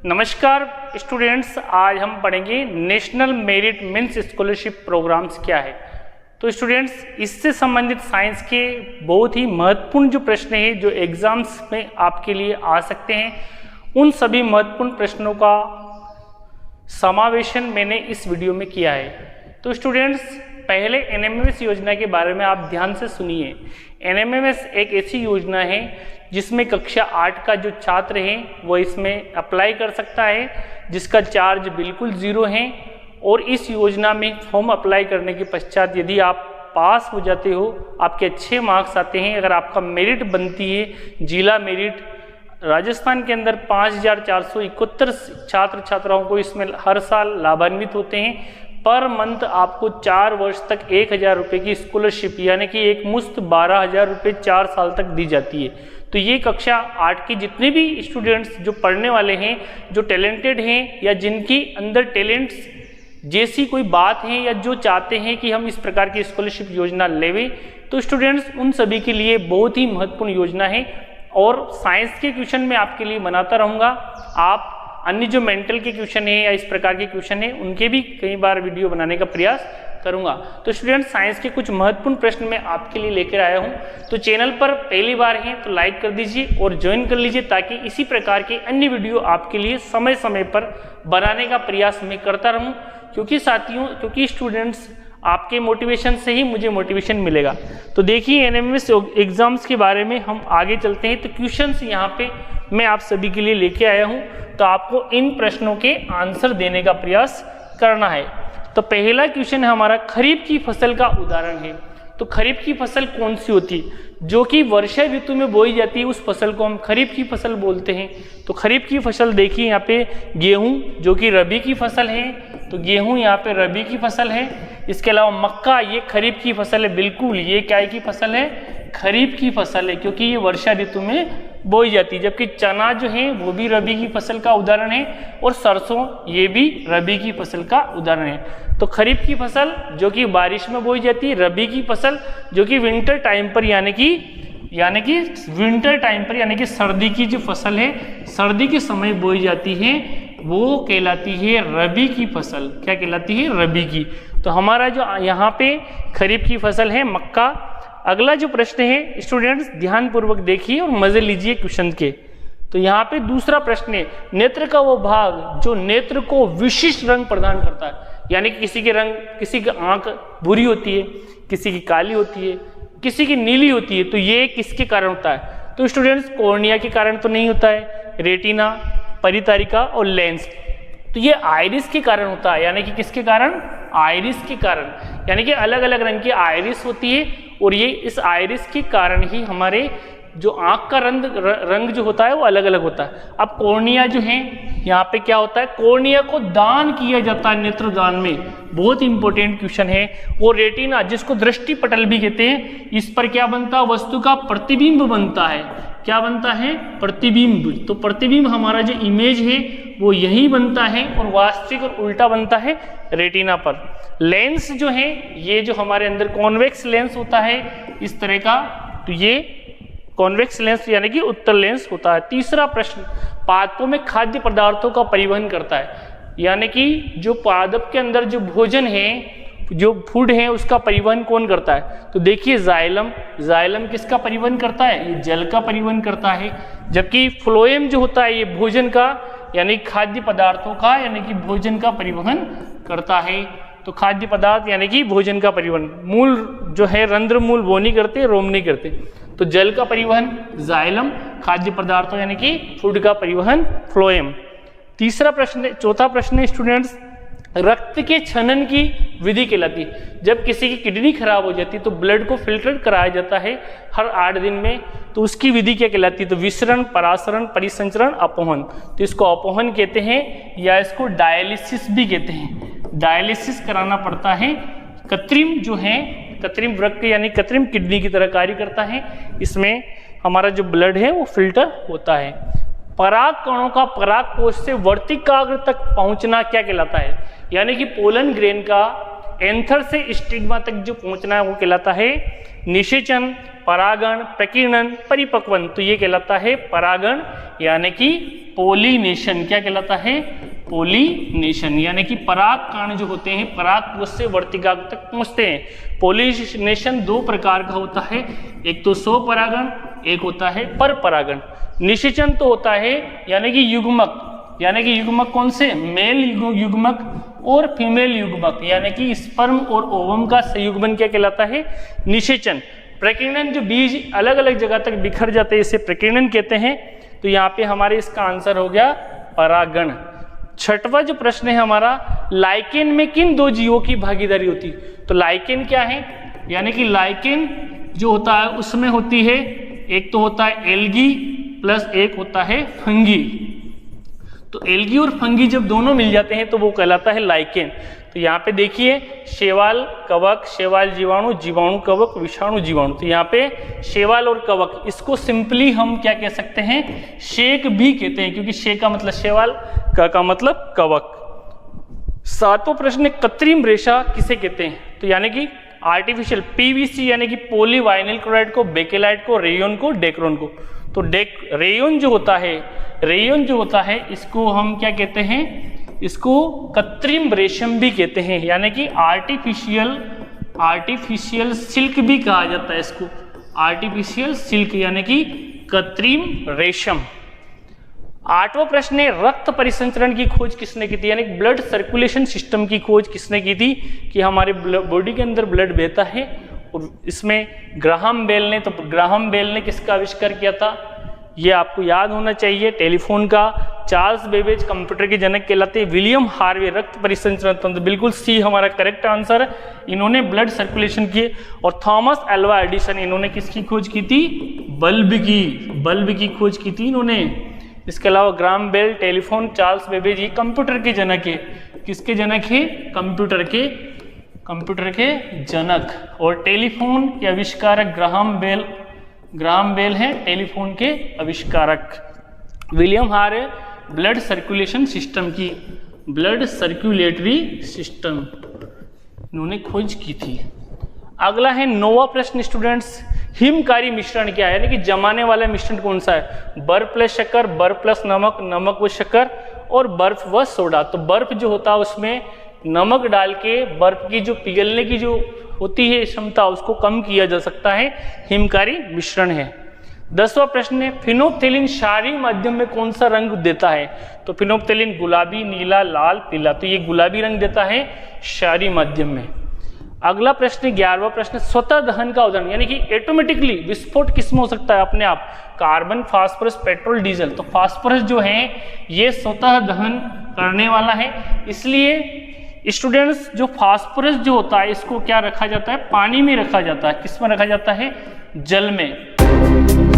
नमस्कार स्टूडेंट्स, आज हम पढ़ेंगे National Merit Means Scholarship programmes क्या है। तो स्टूडेंट्स, इससे संबंधित साइंस के बहुत ही महत्वपूर्ण जो प्रश्न हैं जो एग्जाम्स में आपके लिए आ सकते हैं, उन सभी महत्वपूर्ण प्रश्नों का समावेशन मैंने इस वीडियो में किया है। तो स्टूडेंट्स, पहले एनएमएमएस योजना के बारे में आप ध्यान से सुनिए। एनएमएमएस एक ऐसी योजना है जिसमें कक्षा 8 का जो छात्र है वो इसमें अप्लाई कर सकता है, जिसका चार्ज बिल्कुल ज़ीरो है। और इस योजना में फॉर्म अप्लाई करने के पश्चात यदि आप पास हो जाते हो, आपके अच्छे मार्क्स आते हैं, अगर आपका मेरिट बनती है जिला मेरिट, राजस्थान के अंदर 5471 छात्र छात्राओं को इसमें हर साल लाभान्वित होते हैं। पर मंथ आपको 4 वर्ष तक 1000 रुपये की स्कॉलरशिप यानी कि एक मुश्त 12,000 रुपये 4 साल तक दी जाती है। तो ये कक्षा 8 के जितने भी स्टूडेंट्स जो पढ़ने वाले हैं, जो टैलेंटेड हैं या जिनकी अंदर टैलेंट्स जैसी कोई बात है या जो चाहते हैं कि हम इस प्रकार की स्कॉलरशिप योजना लेवें, तो स्टूडेंट्स उन सभी के लिए बहुत ही महत्वपूर्ण योजना है। और साइंस के क्वेश्चन में आपके लिए बनाता रहूँगा। आप अन्य जो मेंटल के क्वेश्चन है या इस प्रकार के क्वेश्चन है उनके भी कई बार वीडियो बनाने का प्रयास करूंगा। तो स्टूडेंट, साइंस के कुछ महत्वपूर्ण प्रश्न मैं आपके लिए लेकर आया हूं। तो चैनल पर पहली बार हैं तो लाइक कर दीजिए और ज्वाइन कर लीजिए, ताकि इसी प्रकार के अन्य वीडियो आपके लिए समय समय पर बनाने का प्रयास मैं करता रहूं। क्योंकि साथियों, क्योंकि स्टूडेंट्स आपके मोटिवेशन से ही मुझे मोटिवेशन मिलेगा। तो देखिए, एनएमएमएस एग्जाम्स के बारे में हम आगे चलते हैं। तो क्वेश्चंस यहाँ पे मैं आप सभी के लिए लेके आया हूँ, तो आपको इन प्रश्नों के आंसर देने का प्रयास करना है। तो पहला क्वेश्चन हमारा खरीफ की फसल का उदाहरण है। तो खरीफ की फसल कौन सी होती है? जो कि वर्षा ऋतु में बोई जाती है, उस फसल को हम खरीफ की फसल बोलते हैं। तो खरीफ की फसल देखिए, यहाँ पे गेहूं जो कि रबी की फसल है, तो गेहूं यहाँ पे रबी की फसल है। इसके अलावा मक्का, ये खरीफ की फसल है, बिल्कुल ये क्या की फसल है? खरीफ की फसल है, क्योंकि ये वर्षा ऋतु में बोई जाती है। जबकि चना जो है वो भी रबी की फसल का उदाहरण है, और सरसों ये भी रबी की फसल का उदाहरण है। तो खरीफ की फसल जो कि बारिश में बोई जाती है, रबी की फसल जो कि विंटर टाइम पर यानी कि विंटर टाइम पर यानी कि सर्दी की जो फसल है, सर्दी के समय बोई जाती है, वो कहलाती है रबी की फसल। क्या कहलाती है? रबी की। तो हमारा जो यहाँ पे खरीफ की फसल है मक्का। अगला जो प्रश्न है स्टूडेंट्स, ध्यान पूर्वक देखिए और मजे लीजिए क्वेश्चन के। तो यहाँ पे दूसरा प्रश्न है, नेत्र का वो भाग जो नेत्र को विशिष्ट रंग प्रदान करता है। यानी कि किसी की आंख भूरी होती है, किसी की काली होती है, किसी की नीली होती है। तो ये किसके कारण होता है? तो स्टूडेंट्स, कॉर्निया के कारण तो नहीं होता है, रेटिना, परितारिका और लेंस। तो ये आइरिस के कारण होता है। यानी कि किसके कारण? आइरिस के कारण। यानी कि अलग अलग रंग की आइरिस होती है, और ये इस आइरिस के कारण ही हमारे जो आंख का रंग जो होता है वो अलग अलग होता है। अब कॉर्निया जो है, यहाँ पे क्या होता है? कॉर्निया को दान किया जाता है नेत्र दान में, बहुत इंपॉर्टेंट क्वेश्चन है। और रेटिना, जिसको दृष्टि पटल भी कहते हैं, इस पर क्या बनता है? वस्तु का प्रतिबिंब बनता है। क्या बनता है? प्रतिबिंब। तो प्रतिबिंब हमारा जो इमेज है वो यही बनता है, और वास्तविक और उल्टा बनता है रेटिना पर। लेंस जो है, ये जो हमारे अंदर कॉन्वेक्स लेंस होता है इस तरह का, तो ये कॉन्वेक्स लेंस यानी कि उत्तल लेंस होता है। तीसरा प्रश्न, पादपों में खाद्य पदार्थों का परिवहन करता है। यानी कि जो पादप के अंदर जो भोजन है, जो फूड है, उसका परिवहन कौन करता है? तो देखिए, जाइलम किसका परिवहन करता है? ये जल का परिवहन करता है। जबकि फ्लोएम जो होता है ये भोजन का यानी खाद्य पदार्थों का यानी कि भोजन का परिवहन करता है। तो खाद्य पदार्थ यानी कि भोजन का परिवहन। मूल जो है रंध्र मूल वो नहीं करते, रोम नहीं करते। तो जल का परिवहन जाइलम, खाद्य पदार्थों यानी कि फूड का परिवहन फ्लोएम। चौथा प्रश्न है स्टूडेंट्स, रक्त के छनन की विधि कहलाती है। जब किसी की किडनी खराब हो जाती है तो ब्लड को फिल्टर कराया जाता है हर 8 दिन में, तो उसकी विधि क्या कहलाती है? तो विसरण, परासरण, परिसंचरण, अपवहन। तो इसको अपवहन कहते हैं, या इसको डायलिसिस भी कहते हैं। डायलिसिस कराना पड़ता है। कृत्रिम जो है, कृत्रिम वृक्क यानी कृत्रिम किडनी की तरह कार्य करता है। इसमें हमारा जो ब्लड है वो फिल्टर होता है। पराग कणों का पराग कोश से वर्तिकाग्र तक पहुंचना क्या कहलाता है? यानी कि पोलन ग्रेन का एंथर से स्टिग्मा तक जो पहुंचना है वो कहलाता है निषेचन, परागण, प्रकीर्णन, परिपक्वन। तो ये कहलाता है परागण यानी कि पोलिनेशन। क्या कहलाता है? पोलिनेशन। यानी कि पराग कण जो होते हैं पराग कोश से वर्तिकाग्र तक पहुंचते हैं। पोलिनेशन दो प्रकार का होता है, एक तो स्वपरागण, एक होता है पर परागण। निषेचन तो होता है यानी कि युग्मक, यानी कि युग्मक कौन से? मेल युग्मक और फीमेल युग्मक, यानी कि स्पर्म और ओवम का संयुग्मन क्या कहलाता है? निषेचन। प्रकीर्णन जो बीज अलग अलग जगह तक बिखर जाते हैं इसे प्रकीर्णन कहते हैं। तो यहाँ पे हमारे इसका आंसर हो गया परागण। छठवां जो प्रश्न है हमारा, लाइकेन में किन दो जीवों की भागीदारी होती? तो लाइकेन क्या है? यानी कि लाइकेन जो होता है उसमें होती है, एक तो होता है एल्गी प्लस एक होता है फंगी। तो एल्गी और फंगी जब दोनों मिल जाते हैं तो वो कहलाता है लाइकेन। तो यहाँ पे देखिए शैवाल कवक, शैवाल जीवाणु, जीवाणु कवक, विषाणु जीवाणु। तो यहाँ पे शैवाल और कवक, इसको सिंपली हम क्या कह सकते हैं? शेक भी कहते हैं, क्योंकि शेक का मतलब शैवाल, का मतलब कवक। सातवां प्रश्न, कृत्रिम रेशा किसे कहते हैं? तो यानी कि आर्टिफिशियल, पीवीसी यानी कि पॉलीवाइनिल क्लोराइड को, बेकेलाइट को, रेयोन को, डेक्रोन को। तो रेयोन जो होता है इसको हम क्या कहते हैं? इसको कृत्रिम रेशम भी कहते हैं, यानी कि आर्टिफिशियल सिल्क भी कहा जाता है इसको। आर्टिफिशियल सिल्क यानी कि कृत्रिम रेशम। आठवां प्रश्न है, रक्त परिसंचरण की खोज किसने की थी? यानी ब्लड सर्कुलेशन सिस्टम की खोज किसने की थी कि हमारे बॉडी के अंदर ब्लड बहता है। और इसमें ग्राहम बेल ने, तो ग्राहम बेल ने किसका आविष्कार किया था? ये आपको याद होना चाहिए, टेलीफोन का। चार्ल्स बेबेज कंप्यूटर के जनक कहलाते हैं। विलियम हार्वे रक्त परिसंचरण तंत्र, बिल्कुल सी हमारा करेक्ट आंसर। इन्होंने ब्लड सर्कुलेशन किए। और थॉमस एल्वा एडिसन, इन्होंने किसकी खोज की थी? बल्ब की खोज की थी इन्होंने। इसके अलावा Graham Bell, telephone, Charles Babbage, ये कंप्यूटर के जनक है। किसके जनक है? कंप्यूटर के जनक। और टेलीफोन के आविष्कारक ग्राहम बेल है टेलीफोन के आविष्कारक। William Harvey blood circulation system की, ब्लड सर्कुलेटरी सिस्टम इन्होंने खोज की थी। अगला है 9वां प्रश्न स्टूडेंट्स, हिमकारी मिश्रण क्या है? यानी कि जमाने वाला मिश्रण कौन सा है? बर्फ प्लस शक्कर, बर्फ प्लस नमक, नमक व शक्कर, और बर्फ व सोडा। तो बर्फ जो होता है उसमें नमक डाल के बर्फ की जो पिघलने की जो होती है क्षमता उसको कम किया जा सकता है, हिमकारी मिश्रण है। 10वां प्रश्न है, फिनोप्थेलिन क्षारीय माध्यम में कौन सा रंग देता है? तो फिनोप्थेलिन गुलाबी, नीला, लाल, पीला। तो ये गुलाबी रंग देता है क्षारीय माध्यम में। अगला प्रश्न 11वां प्रश्न, स्वतः दहन का उदाहरण, यानी कि ऑटोमेटिकली विस्फोट किसमें हो सकता है अपने आप? Carbon, phosphorus, petrol, diesel. तो फास्फोरस जो है ये स्वतः दहन करने वाला है, इसलिए स्टूडेंट्स जो फास्फोरस जो होता है इसको क्या रखा जाता है? पानी में रखा जाता है। किस में रखा जाता है? जल में।